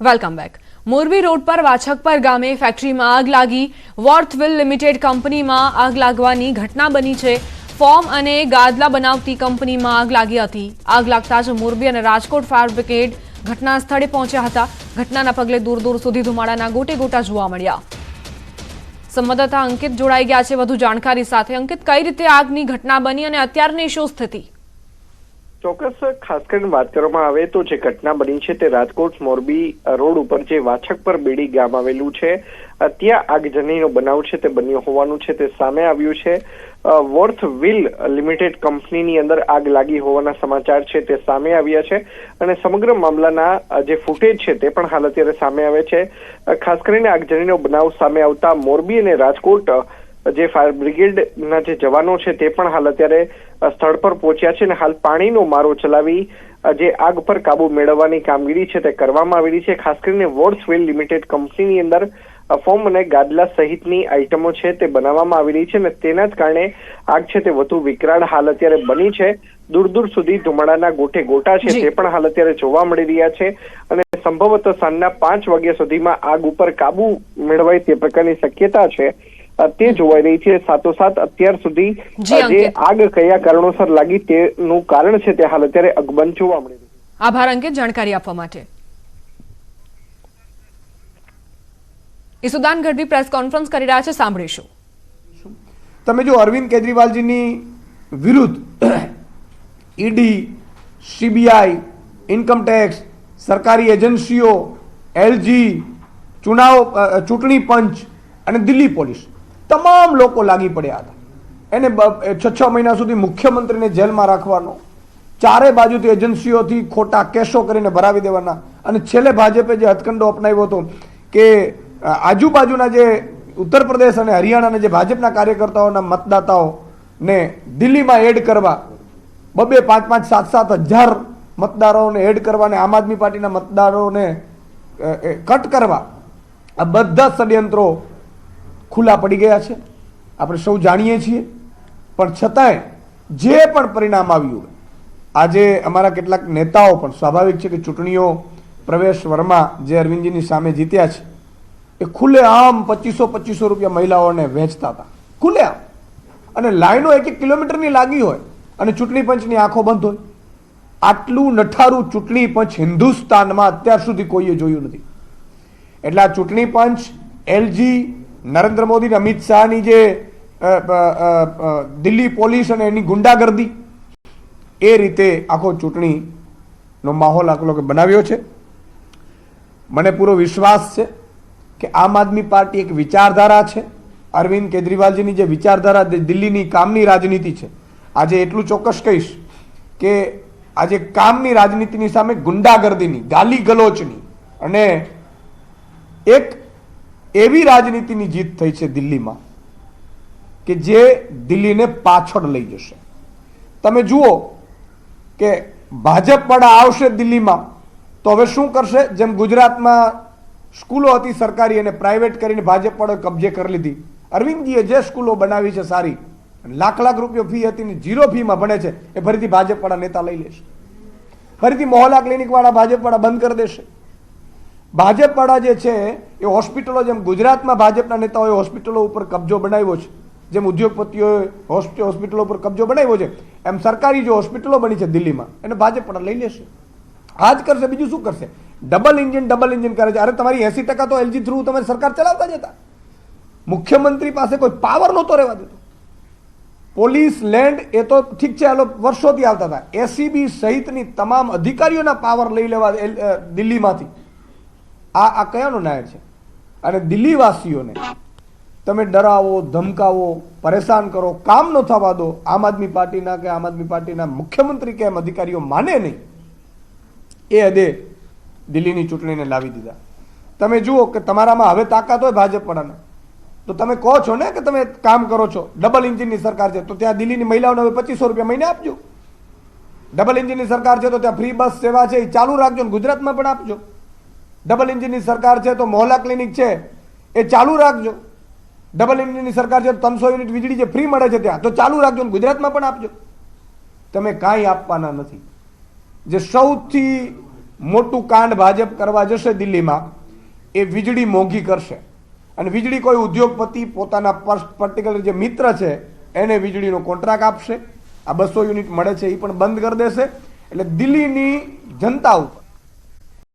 Welcome back. Morbi road પર વાછકપર ગામે ફેક્ટરીમાં આગ લાગી. વોર્થવિલ લિમિટેડ કંપનીમાં આગ લાગવાની ઘટના બની છે. ફોર્મ અને ગાદલા બનાવતી કંપનીમાં આગ લાગી હતી. આગ લાગતા જ મોરબી અને રાજકોટ ફાયર બ્રિગેડ ઘટના સ્થળે પહોંચ્યા હતા. ઘટનાના પગલે દૂર દૂર સુધી ધુમાડાના ગોટે ગોટા જોવા મળ્યા. સંવાદદાતા અંકિત જોડાઈ ગયા છે વધુ જાણકારી સાથે. અંકિત, કઈ રીતે આગની ઘટના બની અને અત્યારની શું સ્થિતિ? ચોક્કસ ખાસ કરીને વાત કરવામાં આવે તો જે ઘટના બની છે તે રાજકોટ મોરબી રોડ ઉપર જે વાછકપર બેડી ગામ આવેલું છે ત્યાં આગજનીનો બનાવ છે તે બન્યો હોવાનું છે તે સામે આવ્યું છે. વોર્થવિલ લિમિટેડ કંપનીની અંદર આગ લાગી હોવાના સમાચાર છે તે સામે આવ્યા છે અને સમગ્ર મામલાના જે ફૂટેજ છે તે પણ હાલ અત્યારે સામે આવે છે. ખાસ કરીને આગજનીનો બનાવ સામે આવતા મોરબી અને રાજકોટ જે ફાયર બ્રિગેડના જે જવાનો છે તે પણ હાલ અત્યારે સ્થળ પર પહોંચ્યા છે અને હાલ પાણીનો મારો ચલાવી જે આગ પર કાબુ મેળવવાની કામગીરી છે તે કરવામાં આવેલી છે. ખાસ કરીને વોર્થવિલ લિમિટેડ કંપનીની અંદર ફોર્મ અને ગાદલા સહિતની આઇટમો છે તે બનાવવામાં આવેલી છે અને તેના જ કારણે આગ છે તે વધુ વિકરાળ હાલ અત્યારે બની છે. દૂર દૂર સુધી ધુમાડાના ગોટે ગોટા છે તે પણ હાલ અત્યારે જોવા મળી રહ્યા છે અને સંભવતઃ સાંજના 5 વાગ્યા સુધીમાં આગ ઉપર કાબુ મેળવાય તે પ્રકારની શક્યતા છે તે જોવાઈ રહી છે. સાથોસાથ અત્યાર સુધી જે આગ કયા કારણોસર લાગી તેનું કારણ છે તે હાલ અત્યારે અકબંધ જોવા મળી રહ્યું છે. આભાર અંકિત, જાણકારી આપવા માટે. ઈસુદાન ગઢવી પ્રેસ કોન્ફરન્સ કરી રહ્યા છે, સાંભળીશું. તમે જો અરવિંદ કેજરીવાલજીની વિરુદ્ધ ઈડી, સીબીઆઈ, ઇન્કમટેક્સ, સરકારી એજન્સીઓ, એલજી, ચૂંટણી પંચ અને દિલ્હી પોલીસ તમામ લોકો લાગી પડ્યા હતા. એને 6 મહિના સુધી મુખ્યમંત્રીને જેલમાં રાખવાનો, ચારે બાજુથી એજન્સીઓથી ખોટા કેસો કરીને ભરાવી દેવાના અને છેલ્લે ભાજપે જે હથકંડો અપનાવ્યો હતો કે આજુબાજુના જે ઉત્તર પ્રદેશ અને હરિયાણાના જે ભાજપના કાર્યકર્તાઓના મતદાતાઓને દિલ્હીમાં એડ કરવા, 2-2, 5-5, 7-7 હજાર મતદારોને એડ કરવા અને આમ આદમી પાર્ટીના મતદારોને કટ કરવા, આ બધા ષડયંત્રો ખુલ્લા પડી ગયા છે. આપણે સૌ જાણીએ છીએ. પણ છતાંય જે પણ પરિણામ આવ્યું, આજે અમારા કેટલાક નેતાઓ પણ સ્વાભાવિક છે કે ચૂંટણીઓ પ્રવેશ વર્મા જે અરવિંદજીની સામે જીત્યા છે એ ખુલ્લેઆમ 2500 રૂપિયા મહિલાઓને વેચતા હતા, ખુલ્લેઆમ. અને લાઈનો 1-1 કિલોમીટરની લાગી હોય અને ચૂંટણી પંચની આંખો બંધ હોય. આટલું નઠારું ચૂંટણી પંચ હિન્દુસ્તાનમાં અત્યાર સુધી કોઈએ જોયું નથી. એટલે આ ચૂંટણી પંચ, એલજી, નરેન્દ્ર મોદી, અમિત શાહની જે દિલ્હી પોલીસ અને એની ગુંડાગર્દી, એ રીતે આખો ચૂંટણીનો માહોલ આખો લોકો બનાવ્યો છે. મને પૂરો વિશ્વાસ છે કે આમ આદમી પાર્ટી એક વિચારધારા છે. અરવિંદ કેજરીવાલજીની જે વિચારધારા દિલ્હીની કામની રાજનીતિ છે, આજે એટલું ચોક્કસ કહીશ કે આજે કામની રાજનીતિની સામે ગુંડાગર્દીની, ગાલી ગલોચની અને એક એવી રાજનીતિની જીત થઈ છે દિલ્હીમાં કે જે દિલ્હીને પાછળ લઈ જશે. તમે જુઓ કે ભાજપ વાળા આવશે દિલ્હીમાં તો હવે શું કરશે? જેમ ગુજરાતમાં સ્કૂલો હતી સરકારી અને પ્રાઇવેટ કરીને ભાજપ વાળો કબજે કરી લીધી. અરવિંદજીએ જે સ્કૂલો બનાવી છે સારી, લાખ રૂપિયા ફી હતી ને 0 ફીમાં ભણે છે, એ ફરીથી ભાજપ વાળા નેતા લઈ લેશે. ફરીથી મોહલ્લા ક્લિનિક વાળા ભાજપ વાળા બંધ કરી દેશે. ભાજપ વાળા જે છે એ હોસ્પિટલો, જેમ ગુજરાતમાં ભાજપના નેતાઓએ હોસ્પિટલો ઉપર કબજો બનાવ્યો છે, જેમ ઉદ્યોગપતિઓએ હોસ્પિટલો ઉપર કબજો બનાવ્યો છે, એમ સરકારી જે હોસ્પિટલો બની છે દિલ્હીમાં એને ભાજપ વાળા લઈ લેશે. આ જ કરશે, બીજું શું કરશે? ડબલ ઇન્જિન કરે છે. અરે તમારી 80% તો એલજી થ્રુ તમારી સરકાર ચલાવતા જ હતા. મુખ્યમંત્રી પાસે કોઈ પાવર નહોતો રહેવા દેતો. પોલીસ, લેન્ડ એ તો ઠીક છે, વર્ષોથી આવતા હતા. એસીબી સહિતની તમામ અધિકારીઓના પાવર લઈ લેવા દિલ્હીમાંથી. આ કયાનો ન્યાય છે? અને દિલ્હીવાસીઓને તમે ડરાવો, ધમકાવો, પરેશાન કરો, કામ ન થવા દો. આમ આદમી પાર્ટીના કે આમ આદમી પાર્ટીના મુખ્યમંત્રી કે એમ અધિકારીઓ માને નહીં, એ હદે દિલ્હીની ચૂંટણીને લાવી દીધા. તમે જુઓ કે તમારામાં હવે તાકાત હોય ભાજપ વાળાને તો તમે કહો છો ને કે તમે કામ કરો છો. ડબલ એન્જિનની સરકાર છે તો ત્યાં દિલ્હીની મહિલાઓને હવે 2500 રૂપિયા મહિને આપજો. ડબલ એન્જિનની સરકાર છે તો ત્યાં ફ્રી બસ સેવા છે એ ચાલુ રાખજો ને ગુજરાતમાં પણ આપજો. ડબલ એન્જિનની સરકાર છે તો મોહલ્લા ક્લિનિક છે એ ચાલુ રાખજો. ડબલ એન્જિનની સરકાર છે તો 300 યુનિટ વીજળી જે ફ્રી મળે છે ત્યાં તો ચાલુ રાખજો ને ગુજરાતમાં પણ આપજો. તમે કાંઈ આપવાના નથી. જે સૌથી મોટું કાંડ ભાજપ કરવા જશે દિલ્હીમાં, એ વીજળી મોંઘી કરશે અને વીજળી કોઈ ઉદ્યોગપતિ પોતાના પર્ટિક્યુલર જે મિત્ર છે એને વીજળીનો કોન્ટ્રાક્ટ આપશે. આ 200 યુનિટ મળે છે એ પણ બંધ કરી દેશે. એટલે દિલ્હીની જનતા ઉપર